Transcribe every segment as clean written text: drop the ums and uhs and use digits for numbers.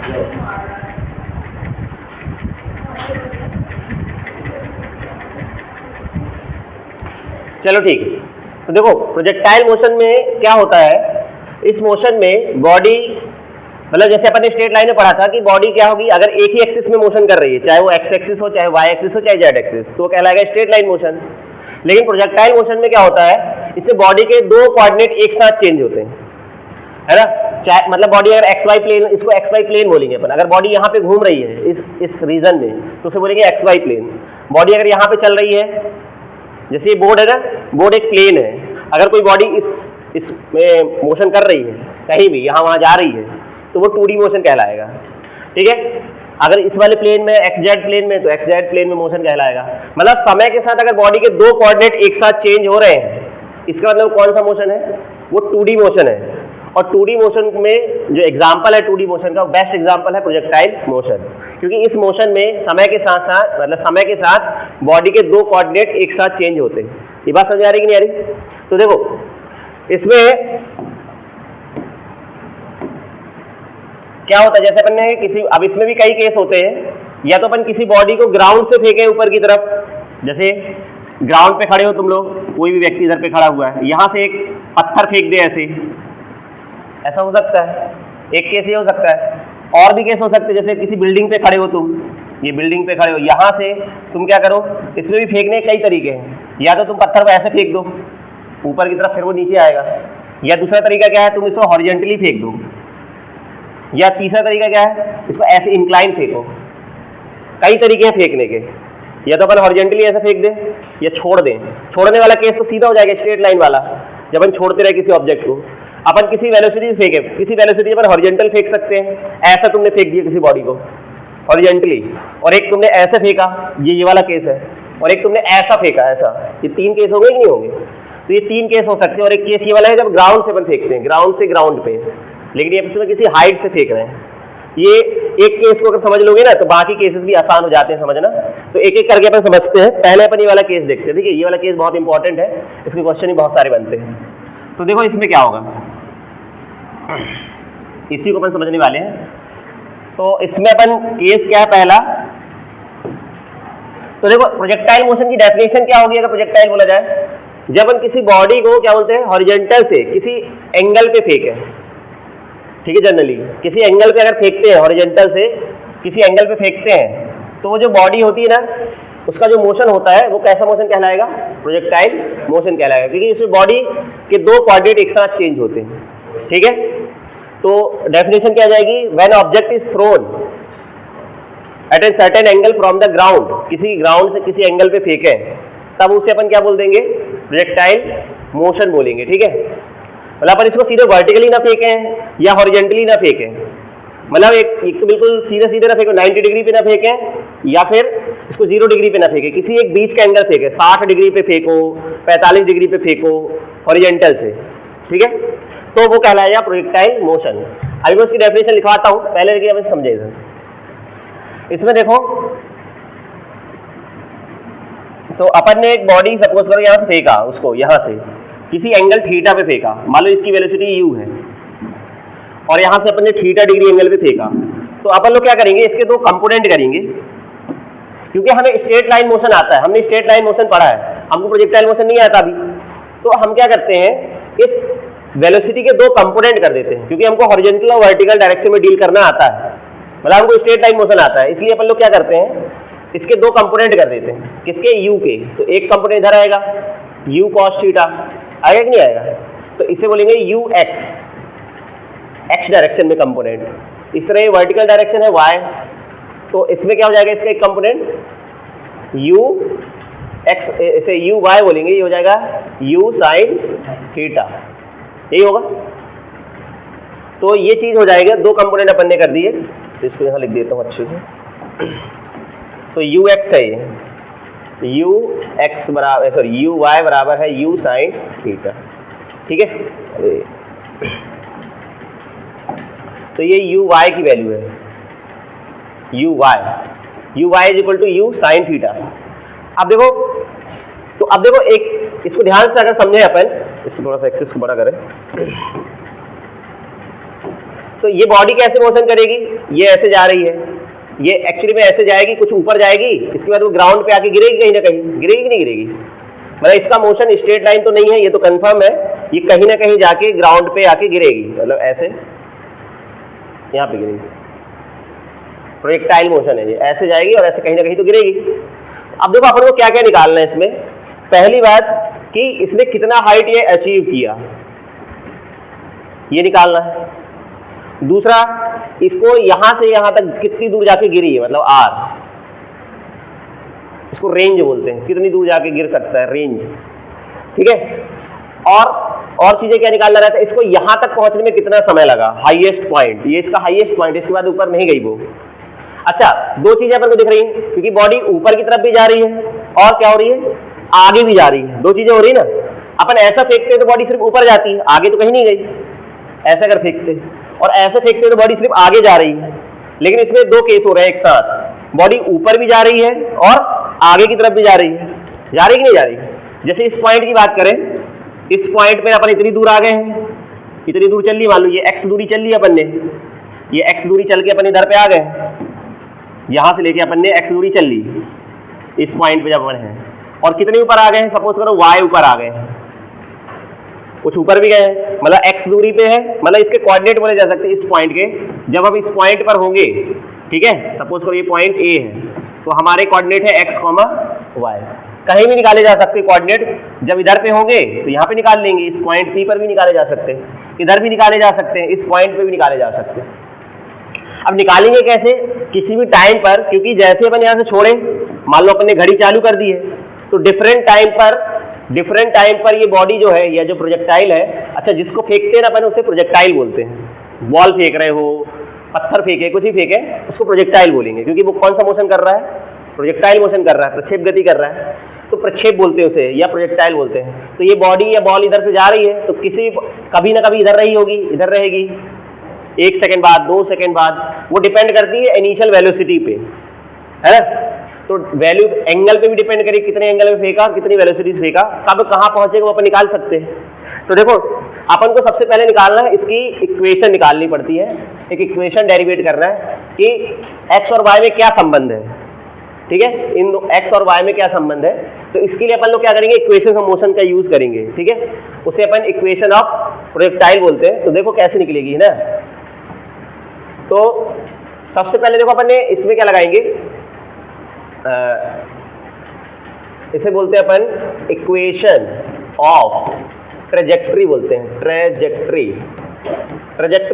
चलो ठीक है। तो देखो प्रोजेक्टाइल मोशन में क्या होता है, इस मोशन में बॉडी, मतलब जैसे अपन ने स्ट्रेट लाइन में पढ़ा था कि बॉडी क्या होगी, अगर एक ही एक्सिस में मोशन कर रही है, चाहे वो एक्स एक्सिस हो, चाहे वाई एक्सिस हो, चाहे जेड एक्सिस, तो कहलाएगा स्ट्रेट लाइन मोशन। लेकिन प्रोजेक्टाइल मोशन में क्या होता है, इससे बॉडी के दो कोऑर्डिनेट एक साथ चेंज होते हैं, है ना। चाहे मतलब बॉडी अगर एक्स वाई प्लेन, इसको एक्स वाई प्लेन बोलेंगे अपन, अगर बॉडी यहाँ पे घूम रही है इस रीजन में तो उसे बोलेंगे एक्स वाई प्लेन। बॉडी अगर यहाँ पे चल रही है, जैसे ये बोर्ड है ना, बोर्ड एक प्लेन है, अगर कोई बॉडी इसमें मोशन कर रही है कहीं भी, यहाँ वहाँ जा रही है, तो वो 2D मोशन कहलाएगा, ठीक है। अगर इस वाले प्लेन में एक्स जेड प्लेन में, तो एक्स जेड प्लेन में मोशन कहलाएगा। मतलब समय के साथ अगर बॉडी के दो कोऑर्डिनेट एक साथ चेंज हो रहे हैं, इसका मतलब कौन सा मोशन है, वो 2D मोशन है। और 2D मोशन में जो एग्जाम्पल है 2D मोशन का, बेस्ट एग्जाम्पल है प्रोजेक्टाइल मोशन, क्योंकि इस मोशन में समय के साथ साथ, मतलब समय के साथ बॉडी के दो कोऑर्डिनेट एक साथ चेंज होते हैं। ये बात समझ आ रही कि नहीं आ रही? तो देखो इसमें क्या होता है, जैसे अपन ने किसी, अब इसमें भी कई केस होते हैं, या तो अपन किसी बॉडी को ग्राउंड से फेंके ऊपर की तरफ, जैसे ग्राउंड पे खड़े हो तुम लोग, कोई भी व्यक्ति इधर पे खड़ा हुआ है, यहां से एक पत्थर फेंक दे ऐसे, ऐसा हो सकता है, एक केस ये हो सकता है। और भी केस हो सकते हैं, जैसे किसी बिल्डिंग पे खड़े हो तुम, ये बिल्डिंग पे खड़े हो, यहाँ से तुम क्या करो, इसमें भी फेंकने कई तरीके हैं, या तो तुम पत्थर को ऐसे फेंक दो ऊपर की तरफ, फिर वो नीचे आएगा, या दूसरा तरीका क्या है, तुम इसको हॉरिजॉन्टली फेंक दो, या तीसरा तरीका क्या है, इसको ऐसे इंक्लाइन फेंको। कई तरीके हैं फेंकने के, या तो अपन हॉरिजॉन्टली ऐसे फेंक दें या छोड़ दें। छोड़ने वाला केस तो सीधा हो जाएगा, स्ट्रेट लाइन वाला, जब अपन छोड़ते रहे किसी ऑब्जेक्ट को। अपन किसी वेलोसिटी से फेंके, किसी वेलोसिटी पर हॉरिजॉन्टल फेंक सकते हैं, ऐसा तुमने फेंक दिया किसी बॉडी को हॉरिजॉन्टली, और एक तुमने ऐसे फेंका, ये वाला केस है, और एक तुमने ऐसा फेंका, ऐसा। ये तीन केस होंगे कि नहीं होंगे? तो ये तीन केस हो सकते हैं। और एक केस ये वाला है जब ग्राउंड से अपन फेंकते हैं, ग्राउंड से ग्राउंड पे, लेकिन ये इसमें किसी हाइट से फेंक रहे हैं। ये एक केस को अगर समझ लोगे ना, तो बाकी केसेस भी आसान हो जाते हैं समझना। तो एक एक करके अपन समझते हैं। पहले अपन ये वाला केस देखते हैं, ठीक है। ये वाला केस बहुत इंपॉर्टेंट है, इसके क्वेश्चन ही बहुत सारे बनते हैं। तो देखो इसमें क्या होगा, इसी को अपन समझने वाले हैं। तो इसमें अपन केस क्या है पहला, तो देखो प्रोजेक्टाइल मोशन की डेफिनेशन क्या होगी अगर प्रोजेक्टाइल बोला जाए, जब अपन किसी बॉडी को क्या बोलते हैं, हॉरिजॉन्टल से किसी एंगल पे फेंके, ठीक है। जनरली किसी एंगल पे अगर फेंकते हैं, हॉरिजॉन्टल से किसी एंगल पे फेंकते हैं, तो वो जो बॉडी होती है ना, उसका जो मोशन होता है वो कैसा मोशन कहलाएगा, प्रोजेक्टाइल मोशन कहलाएगा, क्योंकि इसमें बॉडी के दो कोऑर्डिनेट एक साथ चेंज होते हैं, ठीक है। तो डेफिनेशन क्या आ जाएगी, when object is thrown at a certain angle from the ground, किसी ग्राउंड से किसी एंगल पे फेंके, तब उसे अपन क्या बोल देंगे, प्रोजेक्टाइल मोशन बोलेंगे, ठीक है। मतलब अपन इसको सीधे वर्टिकली ना फेंकें या हॉरिजॉन्टली ना फेंकें, मतलब एक तो बिल्कुल सीधे सीधे ना फेंको, 90 डिग्री पे ना फेंकें, या फिर इसको 0 डिग्री पे ना फेंकें, किसी एक बीच का एंगल फेंके, 60 डिग्री पे फेंको, 45 डिग्री पे फेंको हॉरिजॉन्टल से, ठीक है। तो वो कहलाएगा प्रोजेक्टाइल मोशन। अभी मैं उसकी डेफिनेशन लिखवाता हूं, पहले लेकिन अब समझे। इसमें देखो, तो अपन ने एक बॉडी सपोज करो यहां से फेंका, उसको यहां से किसी एंगल थीटा पे फेंका, मान लो इसकी वेलोसिटी u है, और यहां से अपन ने थीटा डिग्री एंगल पे फेंका, तो अपन लोग क्या करेंगे, इसके दो कंपोनेंट करेंगे, क्योंकि हमें स्ट्रेट लाइन मोशन आता है, हमने स्ट्रेट लाइन मोशन पढ़ा है, हमको प्रोजेक्टाइल मोशन नहीं आता अभी। तो हम क्या करते हैं, इस वेलोसिटी के दो कंपोनेंट कर देते हैं, क्योंकि हमको हॉरिजॉन्टल और वर्टिकल डायरेक्शन में डील करना आता है, मतलब हमको स्ट्रेट लाइन मोशन आता है, इसलिए अपन लोग क्या करते हैं, इसके दो कंपोनेंट कर देते हैं, किसके, u के। तो एक कंपोनेंट इधर आएगा, u cos थीटा, आएगा कि नहीं आएगा, तो इसे बोलेंगे ux, x डायरेक्शन में कंपोनेंट। इस तरह ये वर्टिकल डायरेक्शन है y, तो इसमें क्या हो जाएगा, इसका एक कंपोनेंट ux, इसे uy बोलेंगे, ये हो जाएगा u sin थीटा, यही होगा। तो ये चीज हो जाएगा, दो कंपोनेंट अपन ने कर दिए, तो इसको यहां लिख देता हूं अच्छे से। तो ux है ये, ux बराबर, सॉरी uy बराबर है u sin थीटा, ठीक है। तो ये uy की वैल्यू है, uy is equal to u sin theta. अब देखो, तो अब देखो एक, इसको ध्यान से अगर समझे अपन, इसको थोड़ा सा एक्सिस को बड़ा करें, तो ये बॉडी कैसे मोशन करेगी, ये ऐसे जा रही है, ये एक्चुअली में ऐसे जाएगी, कुछ ऊपर जाएगी, इसके बाद वो ग्राउंड पे आके गिरेगी कहीं ना कहीं, गिरेगी कि नहीं गिरेगी, मतलब इसका मोशन स्ट्रेट लाइन तो नहीं है, ये तो कंफर्म है, ये कहीं ना कहीं जाके ग्राउंड पे आके गिरेगी, मतलब ऐसे यहाँ पे गिरेगी, प्रोजेक्टाइल मोशन है ये, ऐसे जाएगी और ऐसे कहीं ना कहीं तो गिरेगी। अब देखो अपन को क्या क्या निकालना है इसमें, पहली बात कि इसने कितना हाइट ये अचीव किया, ये निकालना है। दूसरा, इसको यहां से यहां तक कितनी दूर जाके गिरी है, मतलब आर, इसको रेंज बोलते हैं, कितनी दूर जाके गिर सकता है, रेंज, ठीक है। और चीजें क्या निकालना रहता है, इसको यहां तक पहुंचने में कितना समय लगा, हाईएस्ट पॉइंट, ये इसका हाईएस्ट पॉइंट, इसके बाद ऊपर नहीं गई वो। अच्छा, दो चीजें अपन को दिख रही हैं, क्योंकि बॉडी ऊपर की तरफ भी जा रही है और क्या हो रही है, आगे भी जा रही है, दो चीजें हो रही है ना। अपन ऐसा फेंकते हैं तो बॉडी सिर्फ ऊपर जाती है, आगे तो कहीं नहीं गई, ऐसा अगर फेंकते और ऐसे फेंकते तो बॉडी सिर्फ आगे जा रही है, लेकिन इसमें दो केस हो रहे हैं एक साथ, बॉडी ऊपर भी जा रही है और आगे की तरफ भी जा रही है, जा रही कि नहीं जा रही। जैसे इस पॉइंट की बात करें, इस पॉइंट पे अपन इतनी दूर आ गए हैं, इतनी दूर चल ली, मान लो ये x दूरी चल ली अपन ने, ये x दूरी चल के अपन इधर पे आ गए, यहां से लेके अपन ने x दूरी चल ली इस पॉइंट पे जब अपन है, और कितने ऊपर आ गए हैं, सपोज करो y ऊपर आ गए हैं, कुछ ऊपर भी गए हैं, मतलब x दूरी पे है, मतलब इसके कोऑर्डिनेट बोले जा सकते हैं इस पॉइंट के। जब हम इस पॉइंट पर होंगे, ठीक है, सपोज करो ये पॉइंट A है, तो हमारे कोऑर्डिनेट है x, y, कहीं भी निकाले जा सकते कोऑर्डिनेट। जब इधर पे होंगे तो यहाँ पे निकाल लेंगे, इस पॉइंट P पर भी निकाले जा सकते हैं, इधर भी निकाले जा सकते हैं, इस पॉइंट पे भी निकाले जा सकते हैं। अब निकालेंगे कैसे, किसी भी टाइम पर, क्योंकि जैसे अपन यहाँ से छोड़े, मान लो अपन ने घड़ी चालू कर दी है, तो डिफरेंट टाइम पर ये बॉडी जो है, या जो प्रोजेक्टाइल है, अच्छा जिसको फेंकते हैं ना अपन उसे प्रोजेक्टाइल बोलते हैं, बॉल फेंक रहे हो, पत्थर फेंके, कुछ भी फेंके, उसको प्रोजेक्टाइल बोलेंगे, क्योंकि वो कौन सा मोशन कर रहा है, प्रोजेक्टाइल मोशन कर रहा है, प्रक्षेप गति कर रहा है, तो प्रक्षेप बोलते हैं उसे, या प्रोजेक्टाइल बोलते हैं। तो ये बॉडी या बॉल इधर से जा रही है, तो कभी ना कभी इधर रही होगी, इधर रहेगी, 1 सेकंड बाद, 2 सेकंड बाद, वो डिपेंड करती है इनिशियल वेलोसिटी पे, है ना। तो वैल्यू एंगल पे भी डिपेंड करेगी, कितने एंगल में फेंका, कितनी वेलोसिटी से फेंका, कब कहाँ पहुंचेगा वो अपन निकाल सकते हैं। तो देखो, अपन को सबसे पहले निकालना है, इसकी इक्वेशन निकालनी पड़ती है, एक इक्वेशन डेरिवेट करना है कि x और y में क्या संबंध है, ठीक है, इन x और y में क्या संबंध है। तो इसके लिए अपन लोग क्या करेंगे, इक्वेशन ऑफ मोशन का यूज करेंगे, ठीक है, उसे अपन इक्वेशन ऑफ प्रोजेक्टाइल बोलते हैं। तो देखो कैसे निकलेगी ना, तो सबसे पहले देखो अपन ने इसमें क्या लगाएंगे, इसे बोलते हैं अपन इक्वेशन ऑफ ट्रेजेक्ट्री बोलते हैं, ट्रेजेक्ट्री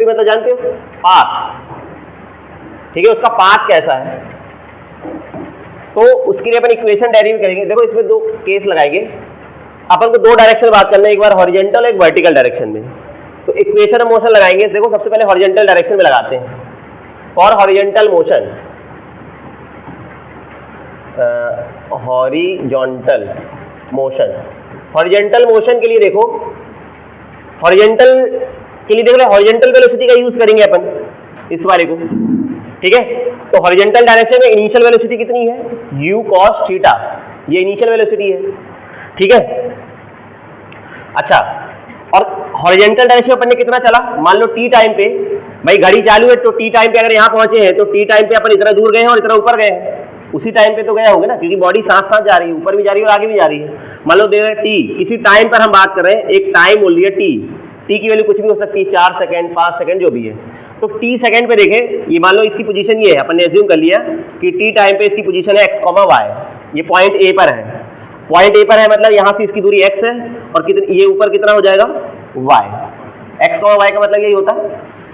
मतलब जानते हो, पाथ, ठीक है, उसका पाथ कैसा है। तो उसके लिए अपन इक्वेशन डेरिव करेंगे। देखो इसमें दो केस लगाएंगे, अपन को दो डायरेक्शन बात करना है, एक बार हॉरिजॉन्टल एक वर्टिकल डायरेक्शन में। तो इक्वेशन ऑफ मोशन लगाएंगे, देखो सबसे पहले हॉरिजॉन्टल डायरेक्शन में लगाते हैं। For horizontal motion, horizontal motion के लिए देखो, हॉरिजॉन्टल के लिए देख लो, हॉरिजॉन्टल वेलोसिटी का यूज करेंगे अपन इस वाले को, ठीक है। तो हॉरिजॉन्टल डायरेक्शन में इनिशियल वेलोसिटी कितनी है, u cos थीटा, ये इनिशियल वेलोसिटी है, ठीक है। अच्छा, और हॉरिजॉन्टल डायरेक्शन में अपन ने कितना चला, मान लो t टाइम पे, भाई घड़ी चालू है तो t टाइम पे अगर यहाँ पहुंचे हैं तो t टाइम पे अपन इतना दूर गए हैं और इतना ऊपर गए हैं, उसी टाइम पे तो गए होंगे ना, क्योंकि बॉडी साथ साथ जा रही है, ऊपर भी जा रही है और आगे भी जा रही है। मान लो दे रहे t, किसी टाइम पर हम बात कर रहे हैं, एक टाइम बोल लिया t की वैल्यू कुछ भी हो सकती है, 4 सेकंड 5 सेकंड जो भी है। तो t सेकंड पे देखें, ये मान लो इसकी पोजीशन ये है, अपन ने एज्यूम कर लिया कि t टाइम पे इसकी पोजीशन है x, y, ये पॉइंट A पर है, पॉइंट A पर है मतलब यहाँ से इसकी दूरी x है, और कितनी, ये ऊपर कितना हो जाएगा y, x, y का मतलब यही होता है,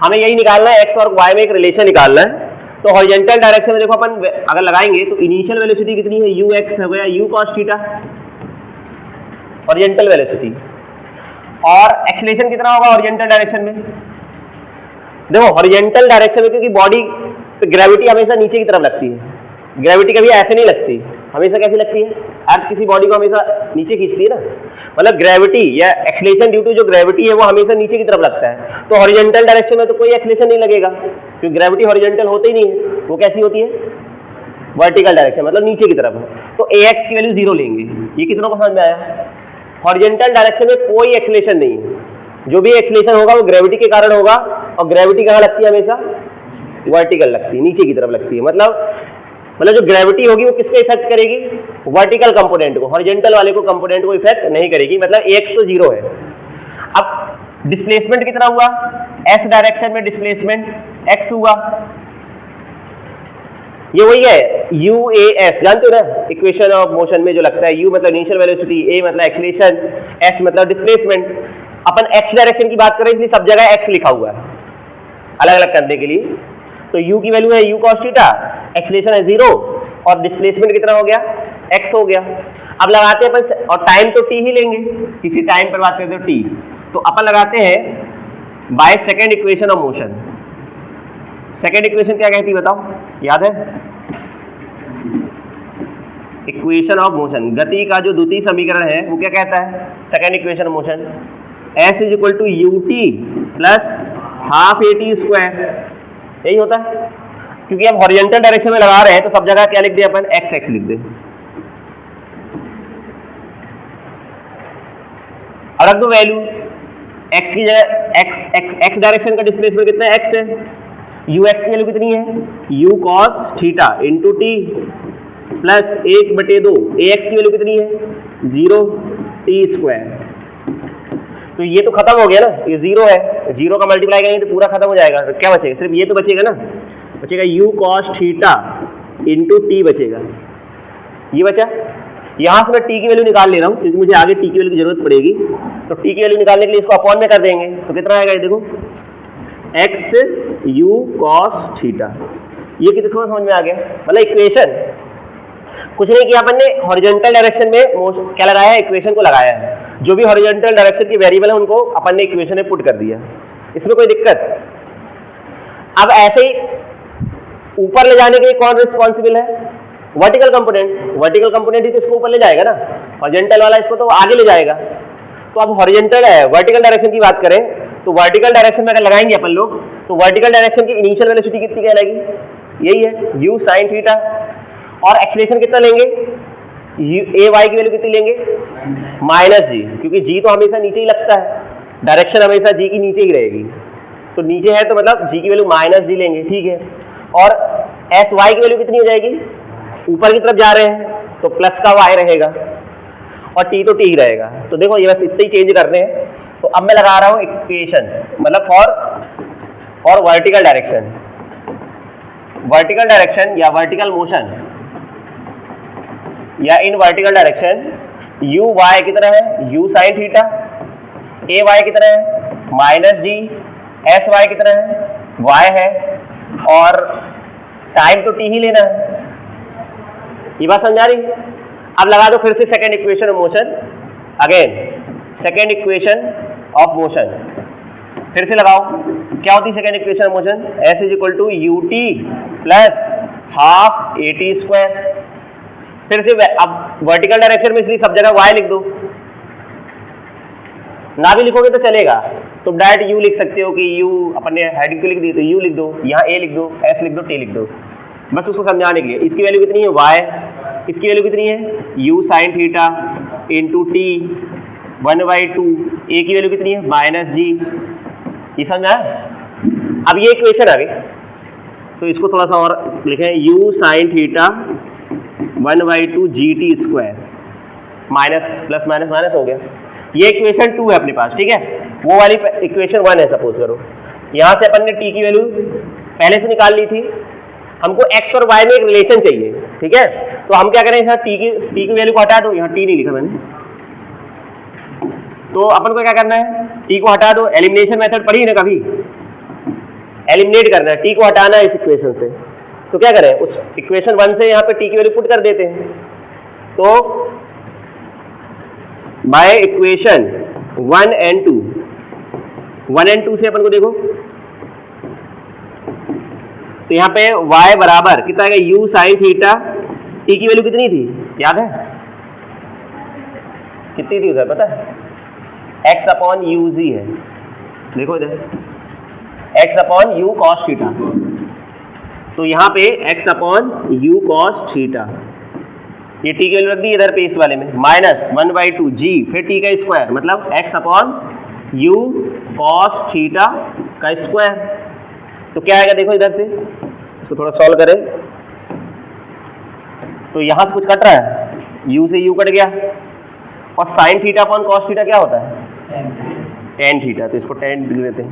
हमें यही निकालना है, x और y में एक रिलेशन निकालना है। तो हॉरिजॉन्टल डायरेक्शन में देखो अपन अगर लगाएंगे तो इनिशियल वेलोसिटी कितनी है, ux हो गया u cos theta, horizontal velocity, और एक्सीलरेशन कितना होगा हॉरिजॉन्टल डायरेक्शन में। देखो हॉरिजॉन्टल डायरेक्शन में क्योंकि बॉडी पे ग्रेविटी हमेशा नीचे की तरफ लगती है, ग्रेविटी कभी ऐसे नहीं लगती, हमेशा कैसी लगती है, अर्थ किसी बॉडी को हमेशा नीचे खींचती है ना, मतलब ग्रेविटी या एक्सीलरेशन ड्यू टू जो ग्रेविटी है वो हमेशा नीचे की तरफ लगता है। तो हॉरिजॉन्टल डायरेक्शन में तो कोई एक्सीलरेशन नहीं लगेगा, क्योंकि ग्रेविटी हॉरिजॉन्टल होती ही नहीं है, वो कैसी होती है, वर्टिकल डायरेक्शन, मतलब नीचे की तरफ है। तो ax की वैल्यू 0 लेंगे, ये कितनों को समझ में आया। हॉरिजॉन्टल डायरेक्शन में कोई एक्सीलरेशन नहीं है, जो भी एक्सीलरेशन होगा वो ग्रेविटी के कारण होगा, और ग्रेविटी कहाँ लगती है हमेशा? वर्टिकल लगती है, नीचे की तरफ लगती है। मतलब जो ग्रेविटी होगी वो किसको इफेक्ट करेगी? वर्टिकल कंपोनेंट को, हॉरिजॉन्टल वाले को कंपोनेंट को इफेक्ट नहीं करेगी। मतलब Ax तो जीरो है। अब डिस्प्लेसमेंट कितना हुआ? S डायरेक्शन में डिस्प्लेसमेंट x हुआ, ये वही है UAS, जानते हो ना इक्वेशन ऑफ मोशन में जो लगता है, U मतलब इनिशियल वेलोसिटी, A मतलब एक्सीलरेशन, S मतलब डिस्प्लेसमेंट। अपन x डायरेक्शन की बात करें इसलिए सब जगह x लिखा हुआ है अलग अलग करने के लिए। तो U की वैल्यू है U cos थीटा, एक्सीलरेशन है 0 और डिस्प्लेसमेंट कितना हो गया? x हो गया। अब लगाते हैं अपन, और टाइम तो t ही लेंगे, किसी टाइम पर बात करते हो t, तो अपन लगाते हैं by second equation of motion. Second equation क्या कहती है बताओ, याद है? इक्वेशन ऑफ मोशन, गति का जो द्वितीय समीकरण है वो क्या कहता है? Second equation of motion, S is equal to ut plus half at², यही होता है। क्योंकि अब हॉरिजॉन्टल डायरेक्शन में लगा रहे हैं तो सब जगह क्या लिख दे अपन? x लिख दे। और रख दो वैल्यू x की जगह, x डायरेक्शन का डिस्प्लेसमेंट कितना है? x है। ux की वैल्यू कितनी है? u cos theta into t plus 1/2, ax की वैल्यू कितनी है? 0 t²। तो ये तो खत्म हो गया ना, ये 0 है, 0 का मल्टीप्लाई करेंगे तो पूरा खत्म हो जाएगा। तो क्या बचेगा? सिर्फ ये तो बचेगा ना, बचेगा u cos theta into t बचेगा, ये बचा। यहाँ से मैं t की वैल्यू निकाल ले रहा हूँ क्योंकि मुझे आगे t की वैल्यू की जरूरत पड़ेगी। तो t की वैल्यू निकालने के लिए इसको अपॉन में कर देंगे, तो कितना आएगा ये देखो, x u cos थीटा। ये कितना समझ में आ गया? मतलब इक्वेशन कुछ नहीं किया अपन ने, हॉरिजॉन्टल डायरेक्शन में क्या लगाया है? इक्वेशन को लगाया है। जो भी हॉरिजॉन्टल डायरेक्शन की वेरिएबल है उनको अपन ने इक्वेशन में पुट कर दिया, इसमें कोई दिक्कत? अब ऐसे ही ऊपर ले जाने के लिए कौन रिस्पॉन्सिबल है? Vertical component. वर्टिकल कंपोनेंट ही तो इसको ऊपर ले जाएगा ना, हॉरिजॉन्टल वाला इसको तो आगे ले जाएगा। तो अब हॉरिजॉन्टल है, वर्टिकल डायरेक्शन की बात करें तो वर्टिकल डायरेक्शन में अगर लगाएंगे अपन लोग तो वर्टिकल डायरेक्शन की इनिशियल वेलोसिटी कितनी कहलाएगी? यही है u sin थीटा। और एक्सीलरेशन कितना लेंगे? ay की वैल्यू कितनी लेंगे? -g, क्योंकि g तो हमेशा नीचे ही लगता है, डायरेक्शन हमेशा g की नीचे ही रहेगी। तो नीचे है तो मतलब g की वैल्यू -g लेंगे, ठीक है। और sy की वैल्यू कितनी हो जाएगी? ऊपर की तरफ जा रहे हैं तो प्लस का y रहेगा और t तो t ही रहेगा। तो देखो ये बस इतना ही चेंज कर रहे हैं। तो अब मैं लगा रहा हूँ इक्वेशन, मतलब for vertical direction, vertical direction या वर्टिकल मोशन या in vertical direction u y कितना है? u sin theta, a y कितना है? -g, s y कितना है? y है, और टाइम तो t ही लेना है। ये बात समझ आ रही? अब लगा दो फिर से second equation of motion, again second equation of motion फिर से लगाओ। क्या होती है second equation of motion? s is equal to ut plus half at²। फिर से अब वर्टिकल डायरेक्शन में इसलिए सब जगह y लिख दो, ना भी लिखोगे तो चलेगा, तो डायरेक्ट u लिख सकते हो कि u अपन ने हेडिंग पे लिख दी तो u लिख दो, यहाँ a लिख दो, s लिख दो, t लिख दो, बस उसको समझाने के लिए। इसकी वैल्यू कितनी है? y, इसकी वैल्यू कितनी है? u sin theta into t 1/2, a की वैल्यू कितनी है? -g। ये समझ आया? अब ये इक्वेशन आ गई तो इसको थोड़ा सा और लिखें, u sin theta 1/2 gt², minus plus minus minus हो गया। ये इक्वेशन 2 है अपने पास, ठीक है। वो वाली इक्वेशन 1 है सपोज करो। यहाँ से अपन ने t की वैल्यू पहले से निकाल ली थी, हमको x और y में एक रिलेशन चाहिए, ठीक है। तो हम क्या करें, यहाँ t की वैल्यू को हटा दो, यहाँ t नहीं लिखा मैंने, तो अपन को क्या करना है? t को हटा दो। एलिमिनेशन मेथड पढ़ी है ना कभी? एलिमिनेट करना है, t को हटाना है इस इक्वेशन से। तो क्या करें, उस इक्वेशन 1 से यहाँ पे t की वैल्यू पुट कर देते हैं। तो बाय इक्वेशन 1 and 2 से अपन को देखो, तो यहाँ पे y बराबर कितना आएगा? u sin थीटा, t की वैल्यू कितनी थी याद है? कितनी थी उधर पता है? x/uz है, देखो इधर x/u cos थीटा। तो यहाँ पे x/u cos थीटा, ये t की वैल्यू रख दी इधर पे इस वाले में, -1/2 g, फिर t का स्क्वायर, मतलब x/u cos थीटा का स्क्वायर। तो क्या आएगा देखो इधर से, इसको थोड़ा सॉल्व करें तो यहां से कुछ कट रहा है, u से u कट गया, और sine theta upon cos theta क्या होता है टेन थीटा, तो इसको टेन लिख देते हैं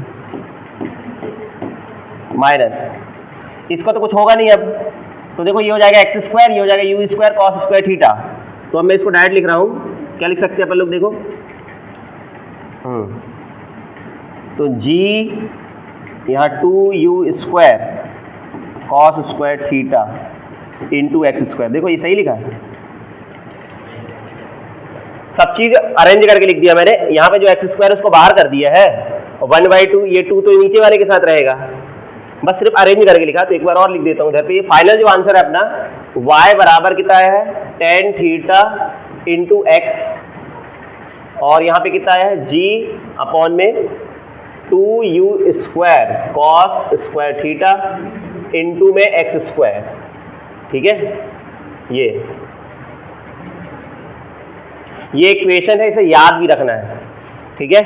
माइनस, इसका तो कुछ होगा नहीं अब, तो देखो ये हो जाएगा एक्स स्क्वायर, ये हो जाएगा you square cos square theta. तो अब मैं इसको डायरेक्ट लिख रहा हूँ, क्या लिख सकते हैं अपन लोग देखो, तो g यहाँ 2u square cos square theta into x square, देखो ये सही लिखा है, सब चीज अरेंज करके लिख दिया मैंने। यहाँ पे जो एक्स स्क्वायर उसको बाहर कर दिया है, और 1/2 ये 2 तो नीचे वाले के साथ रहेगा, बस सिर्फ अरेंज करके लिखा। तो एक बार और लिख देता हूँ इधर पे, ये फाइनल जो आंसर है अपना y बराबर कितना है टेन थीटा इंटू एक्स, और यहाँ पे कितना है g अपॉन में 2u square cos square theta into में एक्स स्क्वायर, ठीक है। ये इक्वेशन है, इसे याद भी रखना है, ठीक है।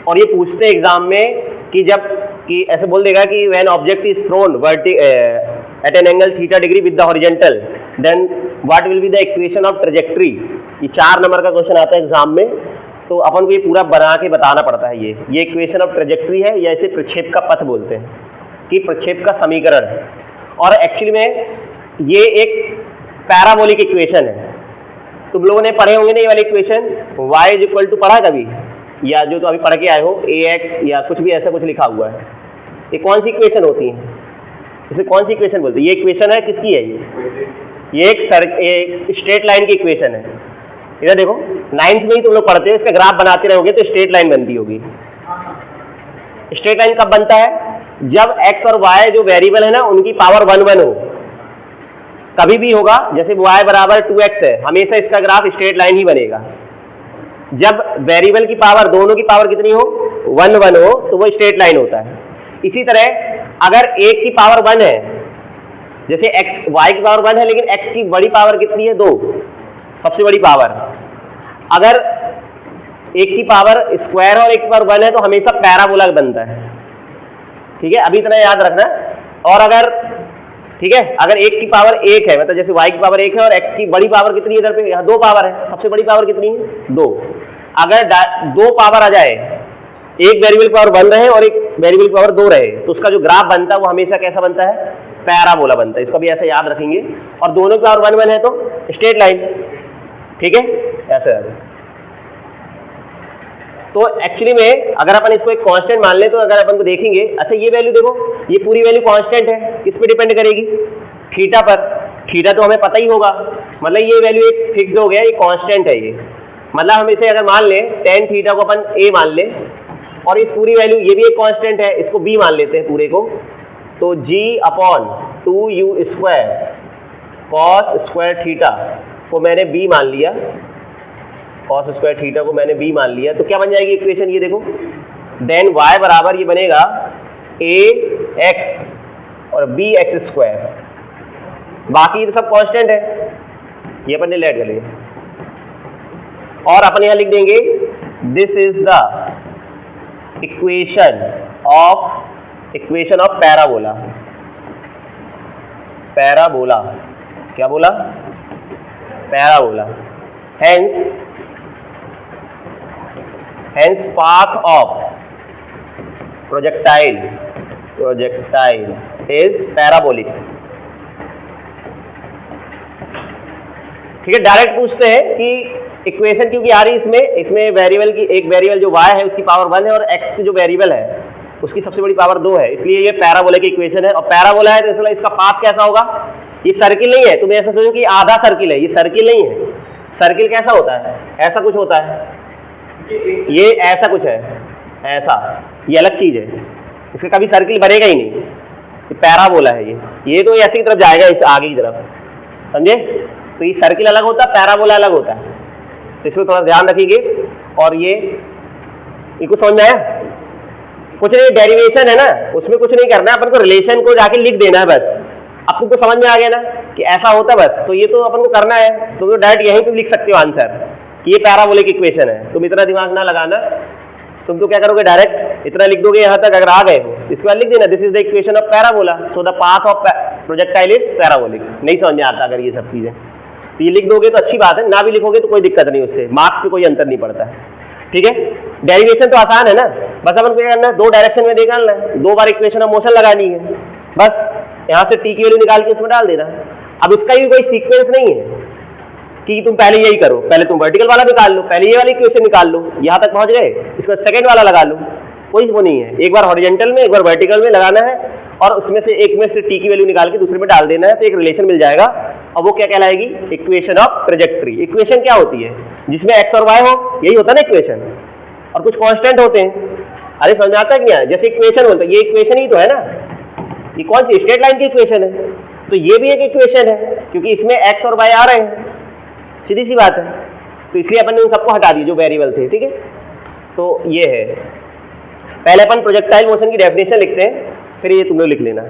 और ये पूछते हैं एग्जाम में कि जब कि ऐसे बोल देगा कि when object is thrown at an angle theta degree with the horizontal then what will be the equation of trajectory. ये 4 नंबर का क्वेश्चन आता है एग्जाम में, तो अपन को ये पूरा बना के बताना पड़ता है। ये इक्वेशन ऑफ ट्रेजेक्टरी है, या इसे प्रक्षेप का पथ बोलते हैं, कि प्रक्षेप का समीकरण है। और एक्चुअली में ये एक पैराबोलिक इक्वेशन है, तुम लोगों ने पढ़े होंगे ना ये वाली equation, y is equal to पढ़ा कभी, या जो तो अभी पढ़ के आए हो ax या कुछ भी ऐसा कुछ लिखा हुआ है, ये कौन सी इक्वेशन होती है, इसे कौन सी इक्वेशन बोलते हैं? ये इक्वेशन है किसकी है, ये एक स्ट्रेट लाइन की इक्वेशन है। इधर देखो 9th में ही तुम लोग पढ़ते हो, इसका ग्राफ बनाते रहोगे तो स्ट्रेट लाइन बनती होगी। स्ट्रेट लाइन कब बनता है, जब x और y जो वेरिएबल है ना उनकी पावर 1 हो, कभी भी होगा। जैसे y बराबर 2x है, हमेशा इसका ग्राफ स्ट्रेट लाइन ही बनेगा। जब वेरिएबल की पावर, दोनों की पावर कितनी हो 1 हो, तो वो स्ट्रेट लाइन होता है। इसी तरह अगर एक की पावर 1 है, जैसे x y की पावर 1 है लेकिन x की बड़ी पावर कितनी है 2, सबसे बड़ी पावर, अगर एक की पावर स्क्वायर और एक की पावर 1 है तो हमेशा पैराबोला बनता है, ठीक है। अभी इतना याद रखना। और अगर ठीक है, अगर एक की पावर 1 है, मतलब जैसे y की पावर 1 है और x की बड़ी पावर कितनी है, इधर पे यहाँ 2 पावर है, सबसे बड़ी पावर कितनी है 2, अगर 2 पावर आ जाए, एक वेरिएबल की पावर 1 रहे और एक वेरिएबल की पावर 2 रहे, तो उसका जो ग्राफ बनता है वो हमेशा कैसा बनता है, पैराबोला बनता है। इसको भी ऐसे याद रखेंगे। और दोनों की पावर 1 है तो स्ट्रेट लाइन, ठीक है, ऐसे। तो एक्चुअली में अगर अपन इसको एक कांस्टेंट मान ले तो अगर अपन को देखेंगे, अच्छा ये वैल्यू देखो, ये पूरी वैल्यू कांस्टेंट है, किस पे डिपेंड करेगी, थीटा पर। थीटा तो हमें पता ही होगा, मतलब ये वैल्यू एक फिक्स हो गया, ये कांस्टेंट है। ये मतलब हम इसे अगर मान लें टेन थीटा को अपन a मान ले, और इस पूरी वैल्यू ये भी एक कांस्टेंट है, इसको b मान लेते हैं पूरे को, तो g upon 2u square cos square theta को मैंने b मान लिया, कॉस स्क्वायर थीटा को मैंने b मान लिया, तो क्या बन जाएगी इक्वेशन, ये देखो, देन y बराबर ये बनेगा ax और bx स्क्वायर, बाकी तो सब कांस्टेंट है, ये अपन ने लेट कर लिया। और अपन यहां लिख देंगे this is the equation of parabola. Parabola क्या बोला, parabola. hence path of projectile is parabolic। ठीक है, डायरेक्ट पूछते हैं कि इक्वेशन क्योंकि आ रही इसमें वेरिएबल की, एक वेरिएबल जो y है उसकी पावर 1 है और x की जो वेरिएबल है उसकी सबसे बड़ी पावर 2 है, इसलिए ये पैराबोला की इक्वेशन है। और पैराबोला है तो इसलिए इसका पाथ कैसा होगा, ये सर्किल नहीं है, तुम ऐसा सोचो कि आधा सर्किल है, ये सर्किल नहीं है। सर्किल कैसा होता है, ऐसा कुछ होता है, ये ऐसा कुछ है, ऐसा, ये अलग चीज है, इसका कभी सर्किल बनेगा ही नहीं, ये पैराबोला है। ये तो ऐसी की तरफ जाएगा, इस आगे की तरफ, समझे। तो ये सर्किल अलग होता है, पैराबोला अलग होता है, तो इसको थोड़ा ध्यान रखिए। और ये कुछ समझ में आया, कुछ नहीं, डेरिवेशन है ना, उसमें कुछ नहीं करना है, अपन को रिलेशन को जाके लिख देना है बस। अब तुमको समझ में आ गया ना कि ऐसा होता है बस, तो ये तो अपन को करना है, तो डायरेक्ट यहीं तुम लिख सकते हो आंसर कि ये पैराबोलिक इक्वेशन है। तुम इतना दिमाग ना लगाना, तुम तो क्या करोगे, डायरेक्ट इतना लिख दोगे यहाँ तक अगर आ गए हो, इसके बाद लिख देना this is the equation of parabola, so the path of projectile is parabolic. नहीं समझ में आता अगर ये सब चीजें, तो ये लिख दोगे तो अच्छी बात है, ना भी लिखोगे तो कोई दिक्कत नहीं, उससे मार्क्स पे कोई अंतर नहीं पड़ता है। ठीक है, डेरिवेशन तो आसान है ना, बस अपन को क्या करना है, 2 डायरेक्शन में निकालना है, 2 बार इक्वेशन ऑफ मोशन लगानी है, बस यहाँ से टी की वैल्यू निकाल के उसमें डाल देना। अब इसका भी कोई सीक्वेंस नहीं है कि तुम पहले यही करो, पहले तुम वर्टिकल वाला निकाल लो, पहले ये वाली इक्वेशन निकाल लो, यहाँ तक पहुंच गए, इसके बाद सेकंड वाला लगा लो, कोई वो नहीं है। एक बार हॉरिजॉन्टल में एक बार वर्टिकल में लगाना है और उसमें से एक में से टी की वैल्यू निकाल के दूसरे में डाल देना है, तो एक रिलेशन मिल जाएगा और वो क्या कहलाएगी, इक्वेशन ऑफ ट्रेजेक्ट्री। इक्वेशन क्या होती है, जिसमें एक्स और वाई हो, यही होता है ना इक्वेशन, और कुछ कांस्टेंट होते हैं। अरे समझ आता है क्या, जैसे इक्वेशन बोलते हैं, ये इक्वेशन ही तो है ना, ये कौन सी स्ट्रेट लाइन की इक्वेशन है, तो ये भी एक इक्वेशन है क्योंकि इसमें एक्स और वाई आ रहे हैं, सीधी सी बात है। तो इसलिए अपन ने उन सबको हटा दी जो वेरिएबल थे। ठीक है, तो ये है, पहले अपन प्रोजेक्टाइल मोशन की डेफिनेशन लिखते हैं, फिर ये तुम लोग लिख लेना।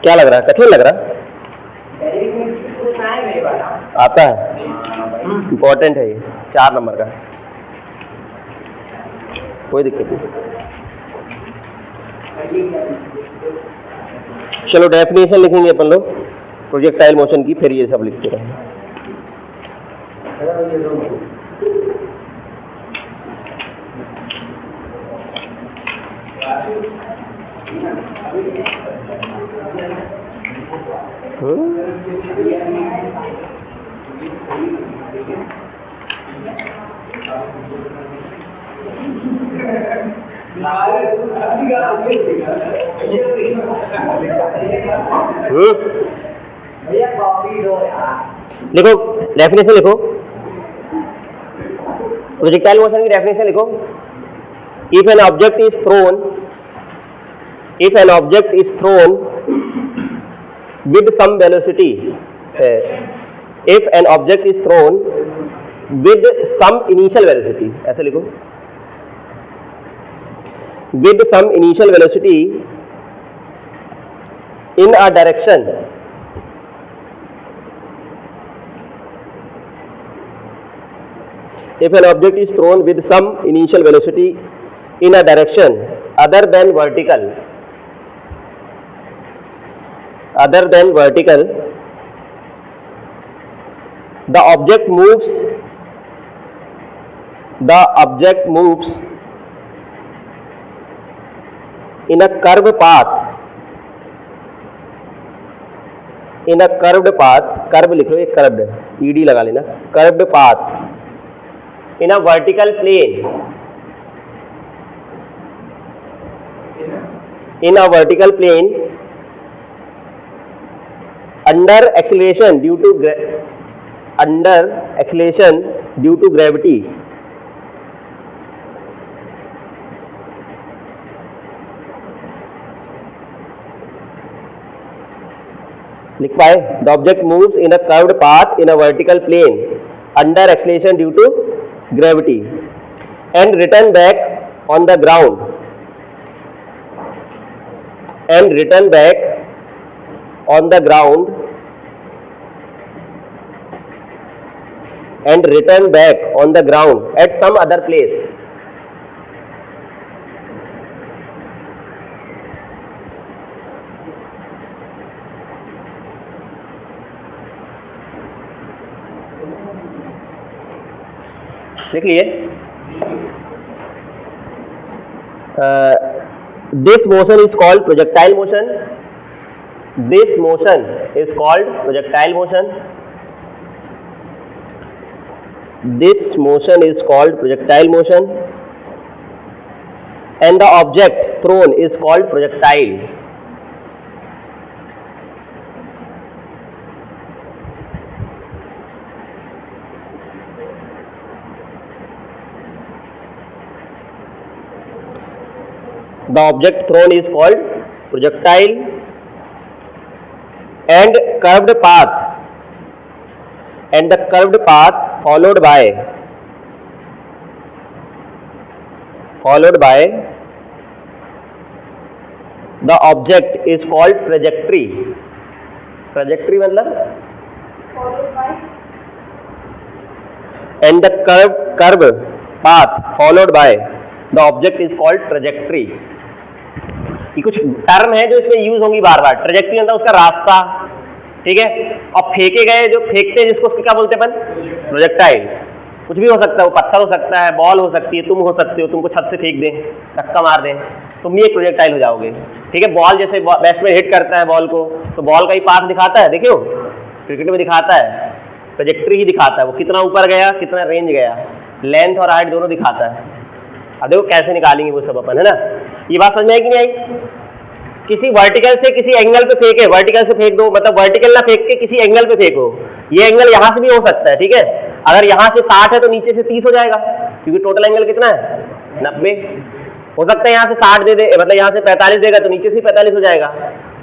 क्या लग रहा है, कठिन लग रहा है? आता है, इंपॉर्टेंट है ये, 4 नंबर का, कोई दिक्कत नहीं। चलो डेफिनेशन लिखेंगे अपन लोग प्रोजेक्टाइल मोशन की, फिर ये सब लिखते रहेंगे। लिखो डेफिनेशन, लिखो प्रोजेक्टाइल मोशन की डेफिनेशन लिखो। If an object is thrown, if an object is thrown with some velocity, if an object is thrown with some initial velocity, ऐसे लिखो, with some initial velocity in a direction if an object is thrown with some initial velocity in a direction other than vertical, the object moves in a curved path, curve लिख लो, एक curved, ED लगा लेना, curved path in a vertical plane, under acceleration due to gravity, लिख पाए, the object moves in a curved path in a vertical plane under acceleration due to gravity and return back on the ground, at some other place. लिख लिए। This motion is called projectile motion. This motion is called projectile motion. This motion is called projectile motion, and the object thrown is called projectile. The object thrown is called projectile, and the curved path followed by the object is called trajectory. Trajectory मतलब and the curve path followed by the object is called trajectory. ये कुछ term है जो इसमें use होंगी बार बार। Trajectory मतलब उसका रास्ता, ठीक है। और फेंके गए जो फेंकते हैं जिसको उसको क्या बोलते हैं अपन? प्रोजेक्टाइल। कुछ भी हो सकता है, वो पत्थर हो सकता है, बॉल हो सकती है, तुम हो सकते हो, तुमको छत से फेंक दें, धक्का मार दें, तुम भी एक प्रोजेक्टाइल हो जाओगे, ठीक है। बॉल जैसे बैट्समैन हिट करता है बॉल को, तो बॉल का ही पाथ दिखाता है, देखियो क्रिकेट में दिखाता है, ट्रेजेक्ट्री ही दिखाता है, वो कितना ऊपर गया, कितना रेंज गया, लेंथ और हाइट दोनों दिखाता है। अब देखो कैसे निकालेंगे वो सब अपन, है ना। ये बात समझ में आई कि नहीं आई? किसी वर्टिकल से किसी एंगल पे फेंके, वर्टिकल से फेंक दो, मतलब वर्टिकल ना फेंक के किसी एंगल पे फेंको। ये एंगल यहां से भी हो सकता है, ठीक है। अगर यहां से 60 है तो नीचे से 30 हो जाएगा, क्योंकि टोटल एंगल कितना है? 90। हो सकता है यहां से 60 दे दे, मतलब यहां से 45 देगा तो नीचे से 45 हो जाएगा,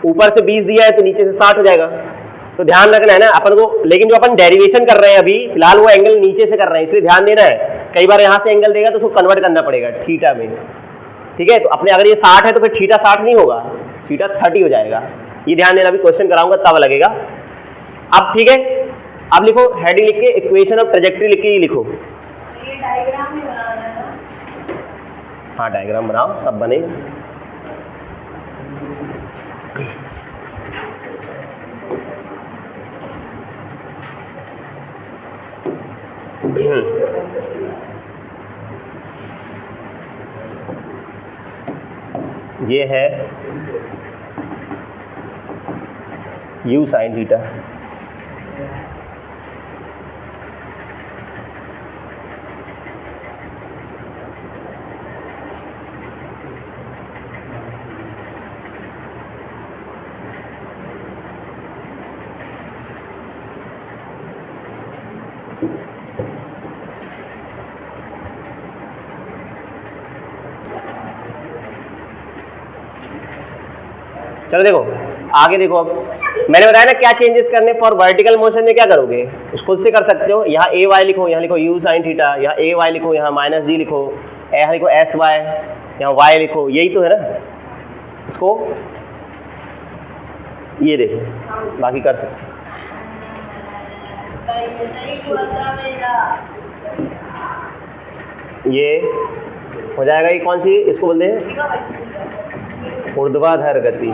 ऊपर से 20 दिया है तो नीचे से 60 हो जाएगा। तो ध्यान रखना है ना अपन को। लेकिन जो अपन डेरिवेशन कर रहे हैं अभी फिलहाल वो एंगल नीचे से कर रहे हैं, इसलिए ध्यान देना है। कई बार यहां से एंगल देगा तो उसको कन्वर्ट करना पड़ेगा थीटा में, ठीक है। तो अपने अगर ये 60 है तो फिर थीटा 60 नहीं होगा, थीटा 30 हो जाएगा। ये ध्यान देना, अभी क्वेश्चन कराऊंगा तब लगेगा। अब ठीक है, अब लिखो हेडिंग लिख के इक्वेशन ऑफ ट्रेजेक्ट्री लिख के ही लिखो। ये डायग्राम भी बनाना है ना? हाँ डायग्राम बनाओ, सब बनेगा। ये है u sin थीटा, चलो देखो आगे देखो। अब मैंने बताया ना क्या चेंजेस करने। फॉर वर्टिकल मोशन में क्या करोगे, उसको खुद से कर सकते हो। यहाँ ए वाई लिखो, यहाँ लिखो यू साइन थीटा, यहाँ ए वाई लिखो, यहाँ माइनस जी लिखो, यहाँ लिखो एस वाई, यहाँ वाई लिखो, यही तो है ना। इसको ये देखो, बाकी कर सकते। ये हो जाएगा। ये कौन सी इसको बोलते हैं? ऊर्ध्वाधर गति।